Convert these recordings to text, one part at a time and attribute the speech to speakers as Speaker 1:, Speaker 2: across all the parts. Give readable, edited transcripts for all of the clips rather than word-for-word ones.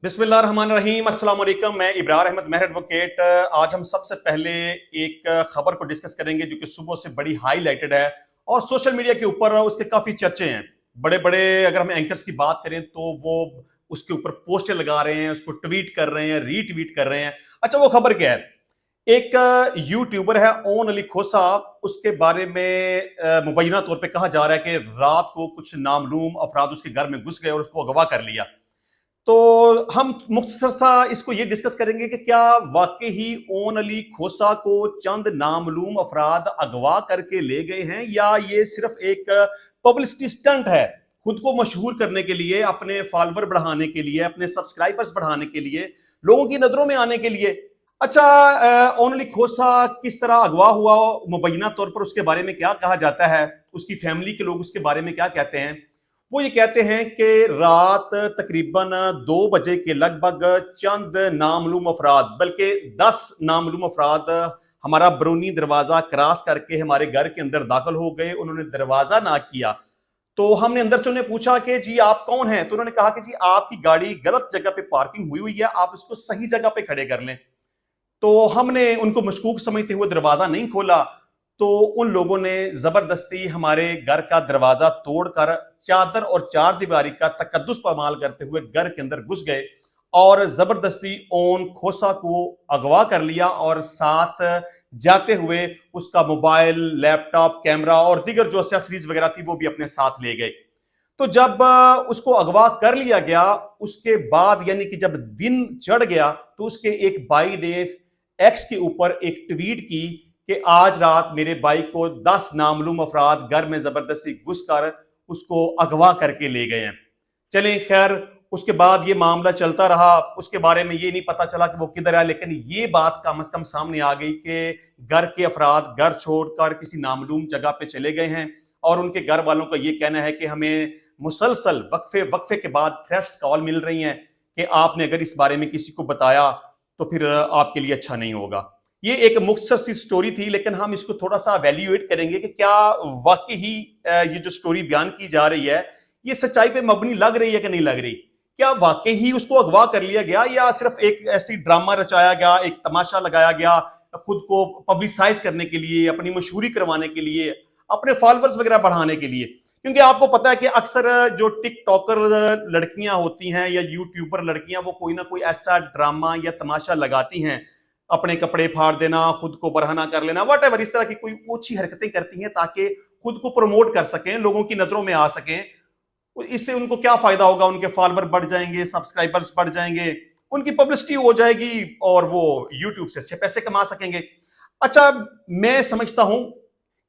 Speaker 1: बिस्मिल्लाहिर्रहमानिर्रहीम, अस्सलाम वालेकुम। मैं इब्रार अहमद मेहर एडवोकेट। आज हम सबसे पहले एक खबर को डिस्कस करेंगे जो कि सुबह से बड़ी हाईलाइटेड है और सोशल मीडिया के ऊपर उसके काफ़ी चर्चे हैं। बड़े बड़े अगर हम एंकर्स की बात करें तो वो उसके ऊपर पोस्टर लगा रहे हैं, उसको ट्वीट कर रहे हैं, रीट्वीट कर रहे हैं। अच्छा, वो खबर क्या है? एक यूट्यूबर है ओन अली खोसा, उसके बारे में मुबैना तौर पे कहा जा रहा है कि रात को कुछ नामलूम अफराद उसके घर में घुस गए और उसको अगवा कर लिया। तो हम मुख्तसर सा इसको ये डिस्कस करेंगे कि क्या वाकई ही ओन अली खोसा को चंद नामलूम अफराद अगवा करके ले गए हैं या ये सिर्फ एक पब्लिसिटी स्टंट है, खुद को मशहूर करने के लिए, अपने फॉलोवर बढ़ाने के लिए, अपने सब्सक्राइबर्स बढ़ाने के लिए, लोगों की नजरों में आने के लिए। अच्छा, ओन अली खोसा किस तरह अगवा हुआ, मुबैना तौर पर उसके बारे में क्या कहा जाता है, उसकी फैमिली के लोग उसके बारे में क्या कहते हैं? वो ये कहते हैं कि रात तकरीबन 2 बजे के लगभग चंद नामलूम अफराद, बल्कि 10 नामलूम अफराद हमारा बरूनी दरवाजा क्रॉस करके हमारे घर के अंदर दाखिल हो गए। उन्होंने दरवाजा ना किया तो हमने अंदर से उन्हें पूछा कि जी आप कौन हैं? तो उन्होंने कहा कि जी आपकी गाड़ी गलत जगह पे पार्किंग हुई हुई है, आप इसको सही जगह पे खड़े कर लें। तो हमने उनको मशकूक समझते हुए दरवाजा नहीं खोला, तो उन लोगों ने जबरदस्ती हमारे घर का दरवाजा तोड़कर चादर और चार दीवारी का तकद्दुस पामाल करते हुए घर के अंदर घुस गए और जबरदस्ती ओन खोसा को अगवा कर लिया और साथ जाते हुए उसका मोबाइल, लैपटॉप, कैमरा और दीगर जो एक्सेसरीज वगैरह थी वो भी अपने साथ ले गए। तो जब उसको अगवा कर लिया गया, उसके बाद यानी कि जब दिन चढ़ गया तो उसके एक भाई ने एक्स के ऊपर एक ट्वीट की कि आज रात मेरे भाई को 10 नामलूम अफराद घर में जबरदस्ती घुसकर उसको अगवा करके ले गए हैं। चलें, खैर उसके बाद ये मामला चलता रहा, उसके बारे में ये नहीं पता चला कि वो किधर है, लेकिन ये बात कम से कम सामने आ गई कि घर के अफराद घर छोड़कर किसी नामलूम जगह पे चले गए हैं और उनके घर वालों का ये कहना है कि हमें मुसलसल वक्फे वक्फे के बाद थ्रेट्स कॉल मिल रही हैं कि आपने अगर इस बारे में किसी को बताया तो फिर आपके लिए अच्छा नहीं होगा। ये एक मुख्तसर सी स्टोरी थी, लेकिन हम इसको थोड़ा सा वैल्यूएट करेंगे कि क्या वाकई ही ये जो स्टोरी बयान की जा रही है ये सच्चाई पे मबनी लग रही है कि नहीं लग रही। क्या वाकई ही उसको अगवा कर लिया गया या सिर्फ एक ऐसी ड्रामा रचाया गया, एक तमाशा लगाया गया खुद को पब्लिसाइज करने के लिए, अपनी मशहूरी करवाने के लिए, अपने फॉलोअर्स वगैरह बढ़ाने के लिए? क्योंकि आपको पता है कि अक्सर जो टिकटॉकर लड़कियां होती हैं या यूट्यूबर लड़कियां, वो कोई ना कोई ऐसा ड्रामा या तमाशा लगाती हैं, अपने कपड़े फाड़ देना, खुद को बरहना कर लेना, वट इस तरह की कोई ओछी हरकतें करती हैं ताकि खुद को प्रमोट कर सकें, लोगों की नजरों में आ सकें। इससे उनको क्या फायदा होगा? उनके फॉलोअर बढ़ जाएंगे, सब्सक्राइबर्स बढ़ जाएंगे, उनकी पब्लिसिटी हो जाएगी और वो यूट्यूब से अच्छे पैसे कमा सकेंगे। अच्छा, मैं समझता हूं,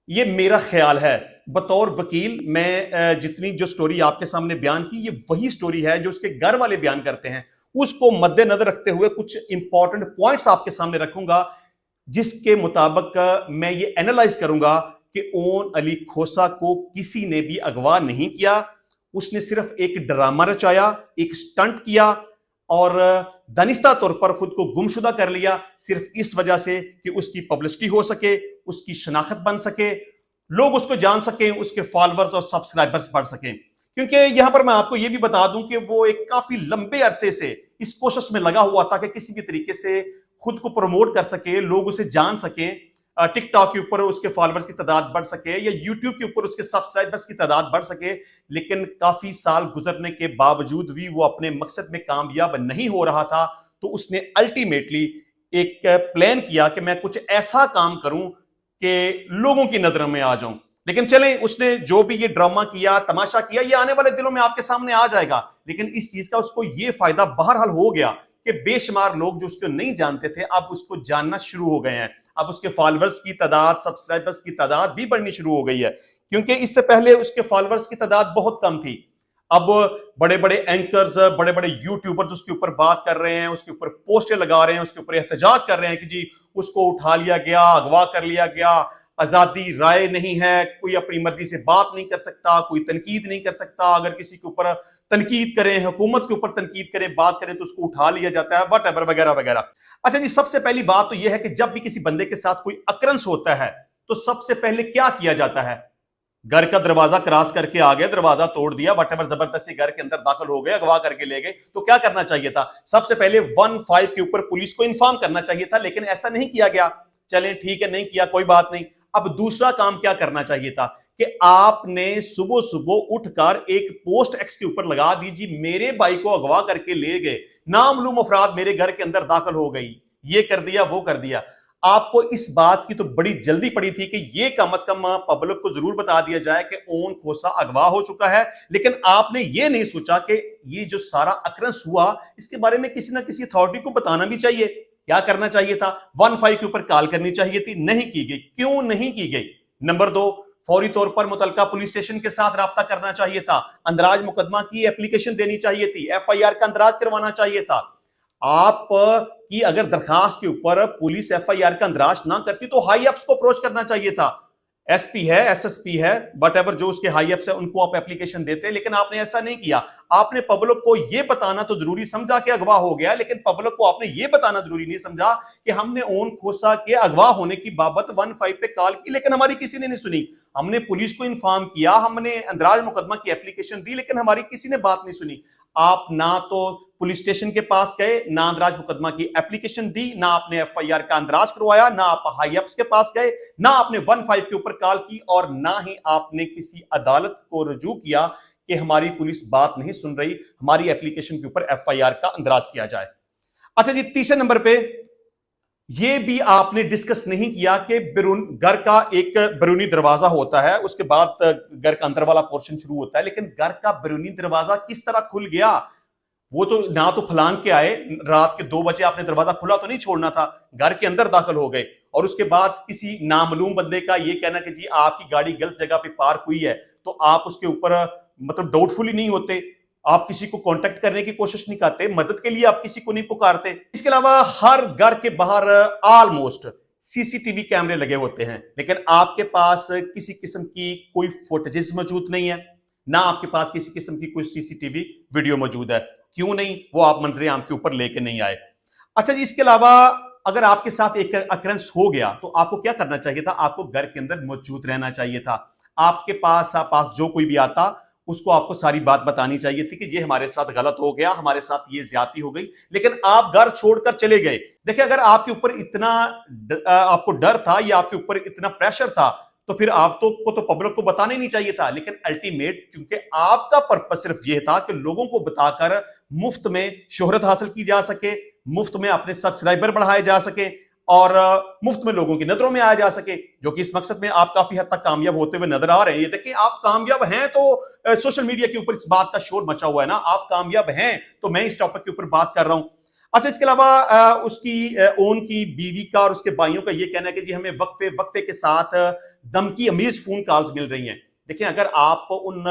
Speaker 1: ये मेरा ख्याल है बतौर वकील, मैं जितनी जो स्टोरी आपके सामने बयान की ये वही स्टोरी है जो उसके घर वाले बयान करते हैं। उसको मद्देनजर रखते हुए कुछ इंपॉर्टेंट पॉइंट्स आपके सामने रखूंगा जिसके मुताबिक मैं ये एनालाइज करूंगा कि ओन अली खोसा को किसी ने भी अगवा नहीं किया, उसने सिर्फ एक ड्रामा रचाया, एक स्टंट किया और दानिस्ता तौर पर खुद को गुमशुदा कर लिया सिर्फ इस वजह से कि उसकी पब्लिसिटी हो सके, उसकी शनाख्त बन सके, लोग उसको जान सकें, उसके फॉलोअर्स और सब्सक्राइबर्स बढ़ सकें। क्योंकि यहां पर मैं आपको यह भी बता दूं कि वो एक काफी लंबे अरसे से इस कोशिश में लगा हुआ था कि किसी भी तरीके से खुद को प्रमोट कर सके, लोग उसे जान सकें, टिकटॉक के ऊपर उसके फॉलोअर्स की तादाद बढ़ सके या यूट्यूब के ऊपर उसके सब्सक्राइबर्स की तादाद बढ़ सके। लेकिन काफी साल गुजरने के बावजूद भी वो अपने मकसद में कामयाब नहीं हो रहा था, तो उसने अल्टीमेटली एक प्लान किया कि मैं कुछ ऐसा काम करूं कि लोगों की नजर में आ जाऊं। लेकिन चलें, उसने जो भी ये ड्रामा किया, तमाशा किया, ये आने वाले दिनों में आपके सामने आ जाएगा। लेकिन इस चीज का उसको ये फायदा बहरहाल हो गया कि बेशुमार लोग जो उसको नहीं जानते थे अब उसको जानना शुरू हो गए हैं। अब उसके फॉलोअर्स की तादाद, सब्सक्राइबर्स की तादाद भी बढ़नी शुरू हो गई है, क्योंकि इससे पहले उसके फॉलोअर्स की तादाद बहुत कम थी। अब बड़े बड़े एंकर्स, बड़े बड़े यूट्यूबर्स उसके ऊपर बात कर रहे हैं, उसके ऊपर पोस्टर लगा रहे हैं, उसके ऊपर एहतजाज कर रहे हैं कि जी उसको उठा लिया गया, अगवा कर लिया गया, आजादी राय नहीं है, कोई अपनी मर्जी से बात नहीं कर सकता, कोई तनकीद नहीं कर सकता, अगर किसी के ऊपर तनकीद करें, हुकूमत के ऊपर तनकीद करें, बात करें तो उसको उठा लिया जाता है, वट एवर वगैरह वगैरह। अच्छा जी, सबसे पहली बात तो यह है कि जब भी किसी बंदे के साथ कोई अक्रंस होता है तो सबसे पहले क्या किया जाता है? घर का दरवाजा क्रॉस करके आ गए, दरवाजा तोड़ दिया, वटेवर जबरदस्ती घर के अंदर दाखिल हो गए, अगवा करके ले गए, तो क्या करना चाहिए था? सबसे पहले 15 के ऊपर पुलिस को इन्फॉर्म करना चाहिए था, लेकिन ऐसा नहीं किया गया। चलें ठीक है, नहीं किया, कोई बात नहीं। अब दूसरा काम क्या करना चाहिए था कि आपने सुबह सुबह उठकर एक पोस्ट एक्स के ऊपर लगा दीजिए, मेरे भाई को अगवा करके ले गए, नामालूम अफराद मेरे घर के अंदर दाखिल हो गई, ये कर दिया वो कर दिया। आपको इस बात की तो बड़ी जल्दी पड़ी थी कि ये कम से कम पब्लिक को जरूर बता दिया जाए कि ओन खोसा अगवा हो चुका है, लेकिन आपने ये नहीं सोचा कि ये जो सारा अक्रंस हुआ इसके बारे में किसी ना किसी अथॉरिटी को बताना भी चाहिए। क्या करना चाहिए था? 15 के ऊपर कॉल करनी चाहिए थी, नहीं की गई। क्यों नहीं की गई? नंबर 2, फौरी तौर पर मुतलका पुलिस स्टेशन के साथ राब्ता करना चाहिए था, अंदराज मुकदमा की एप्लीकेशन देनी चाहिए थी, FIR का अंदराज करवाना चाहिए था। आप की अगर दरखास्त के ऊपर पुलिस FIR का अंदराज ना करती तो हाई अप्स को अप्रोच करना चाहिए था। SP है, SSP है, वट एवर जो उसके हाई अप्स है, उनको आप एप्लीकेशन देते, लेकिन आपने ऐसा नहीं किया। आपने पब्लिक को यह बताना तो जरूरी समझा कि अगवा हो गया, लेकिन पब्लिक को आपने यह बताना जरूरी नहीं समझा कि हमने ओन खोसा के अगवा होने की बाबत 15 पे कॉल की, लेकिन हमारी किसी ने नहीं सुनी। हमने पुलिस को इन्फॉर्म किया, हमने अंदराज मुकदमा की एप्लीकेशन दी, लेकिन हमारी किसी ने बात नहीं सुनी। आप ना तो पुलिस स्टेशन के पास गए, ना अंदराज मुकदमा की एप्लीकेशन दी, ना आपने FIR का अंदराज करवाया, ना आप हाई अप्स के पास गए, ना आपने 15 के ऊपर कॉल की, और ना ही आपने किसी अदालत को रजू किया कि हमारी पुलिस बात नहीं सुन रही, हमारी एप्लीकेशन के ऊपर FIR का अंदराज किया जाए। अच्छा जी, तीसरे नंबर पे ये भी आपने डिस्कस नहीं किया कि घर का एक बैरूनी दरवाजा होता है, उसके बाद घर का अंदर वाला पोर्शन शुरू होता है, लेकिन घर का बैरूनी दरवाजा किस तरह खुल गया? वो तो ना तो फलांग के आए, रात के 2 बजे आपने दरवाजा खुला तो नहीं छोड़ना था, घर के अंदर दाखिल हो गए, और उसके बाद किसी नामालूम बंदे का ये कहना कि जी आपकी गाड़ी गलत जगह पे पार्क हुई है, तो आप उसके ऊपर मतलब डाउटफुल ही नहीं होते, आप किसी को कांटेक्ट करने की कोशिश नहीं करते, मदद के लिए आप किसी को नहीं पुकारते। इसके अलावा हर घर के बाहर ऑलमोस्ट CCTV कैमरे लगे होते हैं, लेकिन आपके पास किसी किस्म की कोई फुटेजेस मौजूद नहीं है, ना आपके पास किसी किस्म की कोई CCTV वीडियो मौजूद है। क्यों नहीं? वो आप मंजर आम के ऊपर लेके नहीं आए। अच्छा जी, इसके अलावा अगर आपके साथ एक अकरेंस हो गया तो आपको क्या करना चाहिए था? आपको घर के अंदर मौजूद रहना चाहिए था। आपके पास जो कोई भी आता उसको आपको सारी बात बतानी चाहिए थी कि ये हमारे साथ गलत हो गया, हमारे साथ ये ज्यादती हो गई, लेकिन आप घर छोड़कर चले गए। देखिए, अगर आपके ऊपर इतना आपको डर था या आपके ऊपर इतना प्रेशर था, तो फिर आप को तो पब्लिक को बताना ही नहीं चाहिए था। लेकिन अल्टीमेट क्योंकि आपका पर्पस सिर्फ यह था कि लोगों को बताकर मुफ्त में शोहरत हासिल की जा सके, मुफ्त में अपने सब्सक्राइबर बढ़ाए जा सके, और मुफ्त में लोगों की नजरों में आया जा सके, जो कि इस मकसद में आप काफी हद तक कामयाब होते हुए नजर आ रहे हैं। ये देखिए, आप कामयाब हैं तो सोशल मीडिया के ऊपर इस बात का शोर मचा हुआ है ना, आप कामयाब हैं तो मैं इस टॉपिक के ऊपर बात कर रहा हूं। अच्छा, इसके अलावा उसकी ओन की बीवी का और उसके भाइयों का ये कहना है कि जी हमें वक्फे वक्फे के साथ धमकी अमीज फोन कॉल्स मिल रही हैं। देखिए, अगर आप उन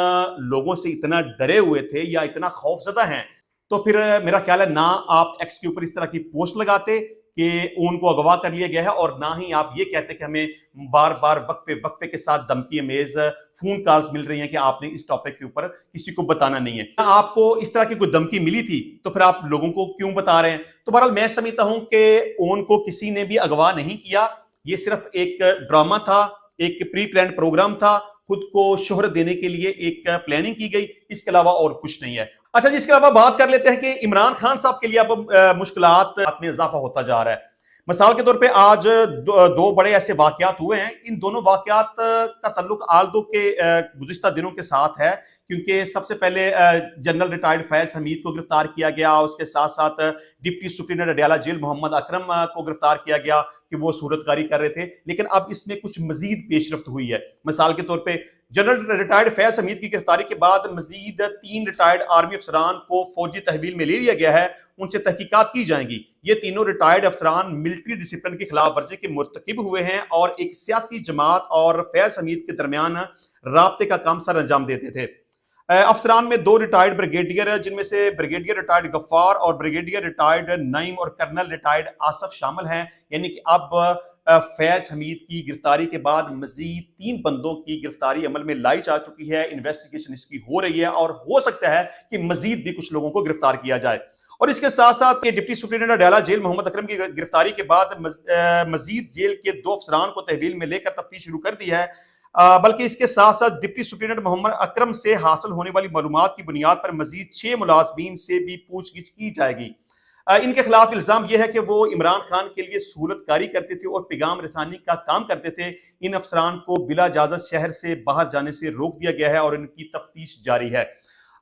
Speaker 1: लोगों से इतना डरे हुए थे या इतना खौफजदा हैं, तो फिर मेरा ख्याल है ना आप एक्स के ऊपर इस तरह की पोस्ट लगाते कि उनको अगवा कर लिया गया है, और ना ही आप ये कहते कि हमें बार बार वक्फे वक्फे के साथ धमकी अमेज फोन कॉल्स मिल रही हैं कि आपने इस टॉपिक के ऊपर किसी को बताना नहीं है। आपको इस तरह की कोई धमकी मिली थी तो फिर आप लोगों को क्यों बता रहे हैं? तो बहरहाल मैं समझता हूं कि ओन को किसी ने भी अगवा नहीं किया, ये सिर्फ एक ड्रामा था, एक प्री प्लान प्रोग्राम था, खुद को शोहरत देने के लिए एक प्लानिंग की गई, इसके अलावा और कुछ नहीं है। अच्छा जी, इसके अलावा बात कर लेते हैं कि इमरान खान साहब के लिए अब मुश्किलात में इजाफा होता जा रहा है। मिसाल के तौर पे आज दो बड़े ऐसे वाकयात हुए हैं। इन दोनों वाकयात का ताल्लुक आल्दो के गुज़िश्ता दिनों के साथ है, क्योंकि सबसे पहले जनरल रिटायर्ड फैज हमीद को गिरफ्तार किया गया, उसके साथ साथ deputy superintendent Adiala jail Mohammad Akram को गिरफ्तार किया गया कि वो सूरतकारी कर रहे थे। लेकिन अब इसमें कुछ मजीद पेशरफ्त हुई है। मिसाल के तौर पर जनरल रिटायर्ड फैज हमीद की गिरफ्तारी के बाद मजीद 3 रिटायर्ड आर्मी अफसरान को फौजी तहवील में ले लिया गया है, उनसे तहकीकात की जाएंगी। ये तीनों रिटायर्ड अफसरान मिलिट्री डिसिप्लिन की खिलाफ वर्जी के मुर्तकिब हुए हैं और एक सियासी जमात और फैज हमीद के दरमियान राब्ते का काम सर अंजाम देते थे। अफसरान में 2 रिटायर्ड ब्रिगेडियर, जिनमें से ब्रिगेडियर रिटायर्ड गफ्फार और ब्रिगेडियर रिटायर्ड नईम और कर्नल रिटायर्ड आसफ शामिल हैं। यानी कि अब फैज हमीद की गिरफ्तारी के बाद मजीद 3 बंदों की गिरफ्तारी अमल में लाई जा चुकी है। इन्वेस्टिगेशन इसकी हो रही है और हो सकता है कि मजीद भी कुछ लोगों को गिरफ्तार किया जाए। और इसके साथ साथ deputy superintendent Adiala jail Mohammad Akram की गिरफ्तारी के बाद मजीद जेल के 2 अफसरान को तहवील में लेकर तफ्तीश शुरू कर दी है। बल्कि इसके साथ साथ डिप्टी सुप्रीडेंट मोहम्मद अकरम से हासिल होने वाली मालूमात की बुनियाद पर मजीद 6 मुलाजमीन से भी पूछगिछ की जाएगी। इनके खिलाफ इल्जाम यह है कि वो इमरान खान के लिए सहूलतकारी करते थे और पैगाम रसानी का काम करते थे। इन अफसरान को बिला इजाजत शहर से बाहर जाने से रोक दिया गया है और इनकी तफ्तीश जारी है।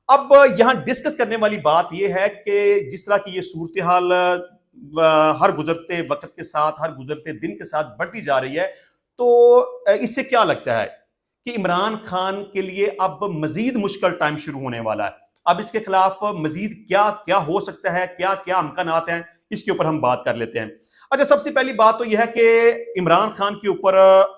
Speaker 1: अब यहाँ डिस्कस करने वाली बात यह है कि जिस तरह की ये सूरत हाल हर गुजरते वक्त के साथ, हर गुजरते दिन के साथ बढ़ती जा रही है, तो इससे क्या लगता है कि इमरान खान के लिए अब मजीद मुश्किल टाइम शुरू होने वाला है। अब इसके खिलाफ मजीद क्या क्या हो सकता है, क्या क्या इम्कानात हैं, इसके ऊपर हम बात कर लेते हैं। अच्छा, सबसे पहली बात तो यह है कि इमरान खान के ऊपर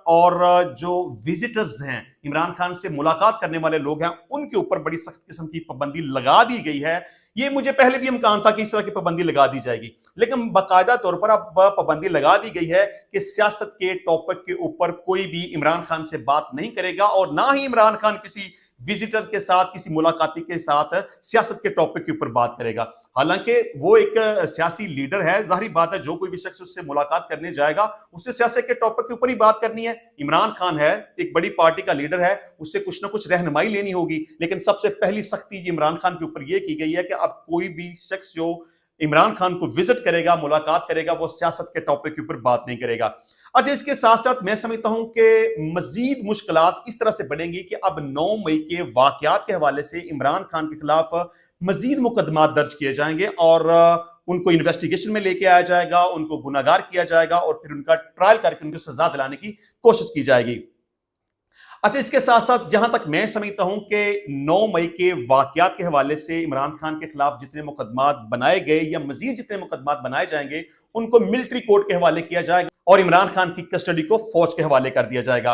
Speaker 1: और जो विजिटर्स हैं, इमरान खान से मुलाकात करने वाले लोग हैं, उनके ऊपर बड़ी सख्त किस्म की पाबंदी लगा दी गई है। ये मुझे पहले भी इम्कान था कि इस तरह की पाबंदी लगा दी जाएगी, लेकिन बाकायदा तौर पर अब पाबंदी लगा दी गई है कि सियासत के टॉपिक के ऊपर कोई भी इमरान खान से बात नहीं करेगा और ना ही इमरान खान किसी विजिटर के साथ, किसी मुलाकाती के साथ सियासत के टॉपिक के ऊपर बात करेगा। हालांकि वो एक सियासी लीडर है, जाहिर बात है जो कोई भी शख्स उससे मुलाकात करने जाएगा उससे सियासत के टॉपिक के ऊपर ही बात करनी है। इमरान खान है, एक बड़ी पार्टी का लीडर है, उससे कुछ ना कुछ रहनुमाई लेनी होगी। लेकिन सबसे पहली सख्ती इमरान खान के ऊपर यह की गई है कि अब कोई भी शख्स जो इमरान खान को विजिट करेगा, मुलाकात करेगा, वो सियासत के टॉपिक के ऊपर बात नहीं करेगा। अच्छा, इसके साथ साथ मैं समझता हूं कि मजीद मुश्किलात इस तरह से बढ़ेंगी कि अब 9 मई के वाकयात के हवाले से इमरान खान के खिलाफ मजीद मुकदमा दर्ज किए जाएंगे और उनको इन्वेस्टिगेशन में लेके आया जाएगा, उनको गुनाहगार किया जाएगा और फिर उनका ट्रायल करके उनको सजा दिलाने की कोशिश की जाएगी। अच्छा, इसके साथ साथ जहां तक मैं समझता हूं कि 9 मई के वाकयात के हवाले से इमरान खान के खिलाफ जितने मुकदमात बनाए गए या मजीद जितने मुकदमात बनाए जाएंगे उनको मिलिट्री कोर्ट के हवाले किया जाएगा और इमरान खान की कस्टडी को फौज के हवाले कर दिया जाएगा।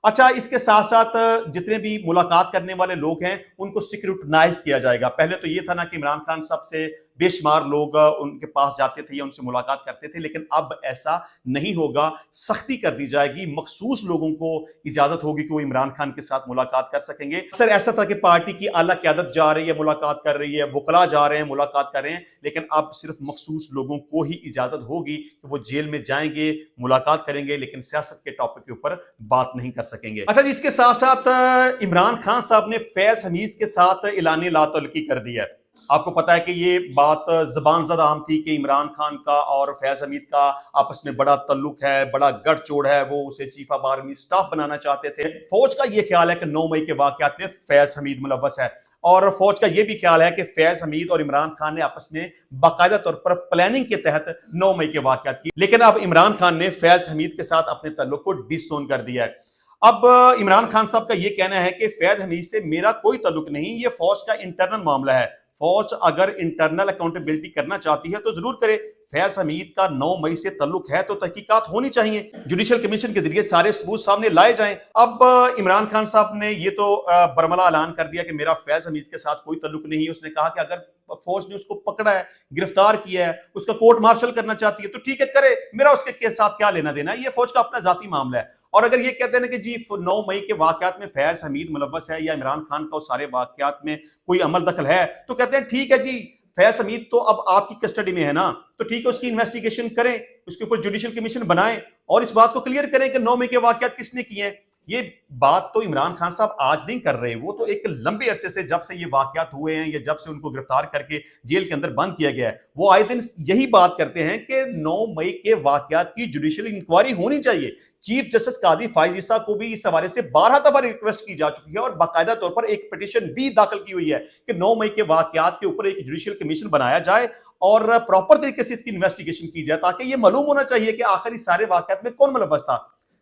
Speaker 1: अच्छा, इसके साथ साथ जितने भी मुलाकात करने वाले लोग हैं उनको सिक्योरिटाइज किया जाएगा। पहले तो ये था ना कि इमरान खान सबसे बेशुमार लोग उनके पास जाते थे या उनसे मुलाकात करते थे, लेकिन अब ऐसा नहीं होगा। सख्ती कर दी जाएगी, मखसूस लोगों को इजाजत होगी कि वो इमरान खान के साथ मुलाकात कर सकेंगे। अक्सर ऐसा था कि पार्टी की आला क़यादत जा रही है, मुलाकात कर रही है, वकला जा रहे हैं, मुलाकात कर रहे हैं, लेकिन अब सिर्फ मखसूस लोगों को ही इजाजत होगी कि वो जेल में जाएंगे, मुलाकात करेंगे, लेकिन सियासत के टॉपिक के ऊपर बात नहीं कर सकेंगे। अच्छा, इसके साथ साथ इमरान खान साहब ने फैज हमीद के साथ एलानी लातल्लुकी कर दी है। आपको पता है कि ये बात ज़बान ज़द आम थी कि इमरान खान का और फैज हमीद का आपस में बड़ा तल्लुक है, बड़ा गठजोड़ है, वो उसे चीफ ऑफ आर्मी स्टाफ बनाना चाहते थे। फौज का ये ख्याल है कि 9 मई के वाकयात में फैज हमीद मुलव्वस है और फौज का ये भी ख्याल है कि फैज हमीद और इमरान खान ने आपस में बाकायदा तौर पर प्लानिंग के तहत 9 मई के वाकयात की। लेकिन अब इमरान खान ने फैज हमीद के साथ अपने तल्लुक को डिसोन कर दिया है। अब इमरान खान साहब का ये कहना है कि फैज हमीद से मेरा कोई तल्लुक नहीं, ये फौज का इंटरनल मामला है। फौज अगर इंटरनल अकाउंटेबिलिटी करना चाहती है तो जरूर करे। फैज हमीद का 9 मई से तल्लुक है तो तहकीकात होनी चाहिए, जुडिशियल कमीशन के जरिए सारे सबूत सामने लाए जाएं। अब इमरान खान साहब ने ये तो बरमला ऐलान कर दिया कि मेरा फैज हमीद के साथ कोई तल्लुक नहीं है। उसने कहा कि अगर फौज ने उसको पकड़ा है, गिरफ्तार किया है, उसका कोर्ट मार्शल करना चाहती है तो ठीक है, करे, मेरा उसके साथ क्या लेना देना है, ये फौज का अपना जाती मामला है। और अगर ये कहते हैं कि जी 9 मई के वाकयात में फैज हमीद मुलव्वस है या इमरान खान का उस सारे वाकयात में कोई अमल दखल है, तो कहते हैं ठीक है जी, फैज हमीद तो अब आपकी कस्टडी में है ना, तो ठीक है, उसकी इन्वेस्टिगेशन करें, उसके ऊपर जुडिशियल कमीशन बनाएं और इस बात को क्लियर करें कि 9 मई के वाकयात किसने किए हैं। ये बात तो इमरान खान साहब आज नहीं कर रहे, वो तो एक लंबे अरसे से, जब से ये वाकयात हुए हैं या जब से उनको गिरफ्तार करके जेल के अंदर बंद किया गया है, वो आए दिन यही बात करते हैं कि 9 मई के वाकयात की जुडिशियल इंक्वायरी होनी चाहिए। चीफ जस्टिस कादी फायज ईसा को भी इस हवाले से 12 दफा रिक्वेस्ट की जा चुकी है और बाकायदा तौर पर एक पिटीशन भी दाखिल की हुई है कि 9 मई के वाकयात के ऊपर एक जुडिशियल कमीशन बनाया जाए और प्रॉपर तरीके से इसकी इन्वेस्टिगेशन की जाए, ताकि ये मालूम होना चाहिए कि आखिर इस सारे वाकयात में कौन मुलव्वस था।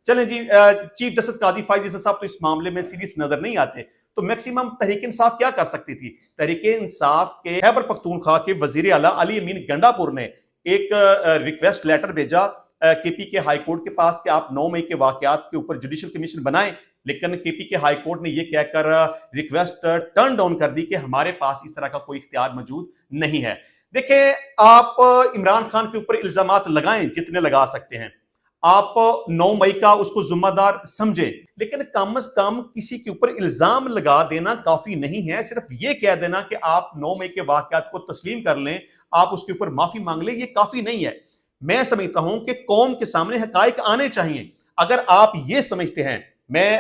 Speaker 1: चलें जी, चीफ जस्टिस कादी फायज ईसा साहब तो इस मामले में सीरियस नजर नहीं आते, तो मैक्सिमम तहरीक इंसाफ क्या कर सकती थी? तहरीक इंसाफ के खैबर पख्तूनख्वा के वजीर आला अली अमीन गंडापुर ने एक रिक्वेस्ट लेटर भेजा केपी के हाई कोर्ट के पास कि आप 9 मई के वाकयात के ऊपर जुडिशियल कमीशन बनाएं, लेकिन केपी के हाई कोर्ट ने यह कहकर रिक्वेस्ट टर्न डाउन कर दी कि हमारे पास इस तरह का कोई इख्तियार मौजूद नहीं है। देखें, आप इमरान खान के ऊपर इल्जामात लगाएं जितने लगा सकते हैं, आप 9 मई का उसको जिम्मेदार समझें, लेकिन कम से कम किसी के ऊपर इल्जाम लगा देना काफी नहीं है। सिर्फ ये कह देना कि आप 9 मई के वाकयात को तस्लीम कर लें, आप उसके ऊपर माफी मांग लें, ये काफी नहीं है। मैं समझता हूं कि कौम के सामने हकाइक आने चाहिए। अगर आप ये समझते हैं میں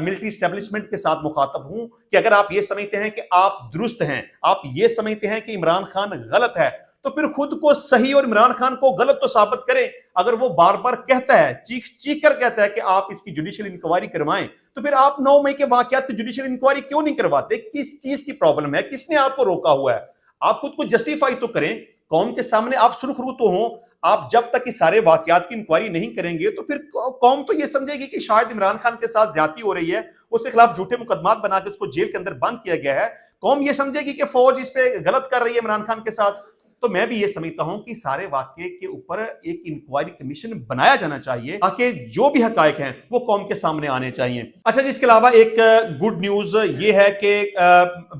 Speaker 1: ملٹری اسٹیبلشمنٹ کے ساتھ مخاطب ہوں کہ اگر آپ یہ سمجھتے ہیں کہ آپ درست ہیں، آپ یہ سمجھتے ہیں کہ عمران خان غلط ہے، تو پھر خود کو صحیح اور عمران خان کو غلط تو ثابت کریں۔ اگر وہ بار بار کہتا ہے، چیخ چیخ کر کہتا ہے کہ آپ اس کی جوڈیشل انکوائری کروائیں، تو پھر آپ 9 مئی کے واقعات کی جوڈیشل انکوائری کیوں نہیں کرواتے؟ کس چیز کی پرابلم ہے؟ کس نے آپ کو روکا ہوا ہے؟ آپ خود کو جسٹیفائی تو کریں، قوم کے سامنے آپ سرخ رو تو ہوں۔ آپ جب تک اس سارے واقعات کی انکوائری نہیں کریں گے تو پھر قوم تو یہ سمجھے گی کہ شاید عمران خان کے ساتھ زیادتی ہو رہی ہے، اس کے خلاف جھوٹے مقدمات بنا کے اس کو جیل کے اندر بند کیا گیا ہے۔ قوم یہ سمجھے گی کہ فوج اس پہ غلط کر رہی ہے عمران خان کے ساتھ۔ تو میں بھی یہ سمجھتا ہوں کہ سارے واقعے کے اوپر ایک انکوائری کمیشن بنایا جانا چاہیے تاکہ جو بھی حقائق ہیں وہ قوم کے سامنے آنے چاہیے۔ اچھا جی، اس کے علاوہ ایک گڈ نیوز یہ ہے کہ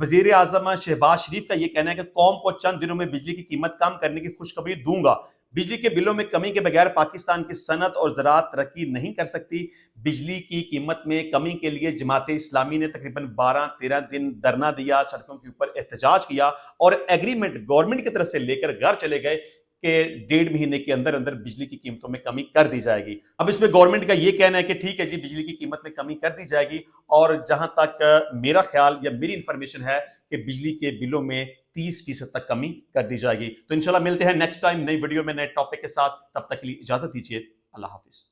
Speaker 1: وزیر اعظم شہباز شریف کا یہ کہنا ہے کہ قوم کو چند دنوں میں بجلی کی قیمت کم کرنے کی خوشخبری دوں گا۔ بجلی کے بلوں میں کمی کے بغیر پاکستان کی صنعت اور زراعت ترقی نہیں کر سکتی۔ بجلی کی قیمت میں کمی کے لیے جماعت اسلامی نے تقریباً 12-13 دن دھرنا دیا، سڑکوں کے اوپر احتجاج کیا اور ایگریمنٹ گورنمنٹ کی طرف سے لے کر گھر چلے گئے کہ 1.5 مہینے کے اندر اندر بجلی کی قیمتوں میں کمی کر دی جائے گی۔ اب اس میں گورنمنٹ کا یہ کہنا ہے کہ ٹھیک ہے جی، بجلی کی قیمت میں کمی کر دی جائے گی، اور جہاں تک میرا خیال یا میری انفارمیشن ہے کہ بجلی کے بلوں میں 30% تک کمی کر دی جائے گی۔ تو انشاءاللہ ملتے ہیں نیکسٹ ٹائم نئی ویڈیو میں نئے ٹاپک کے ساتھ، تب تک کے لیے اجازت دیجیے، اللہ حافظ۔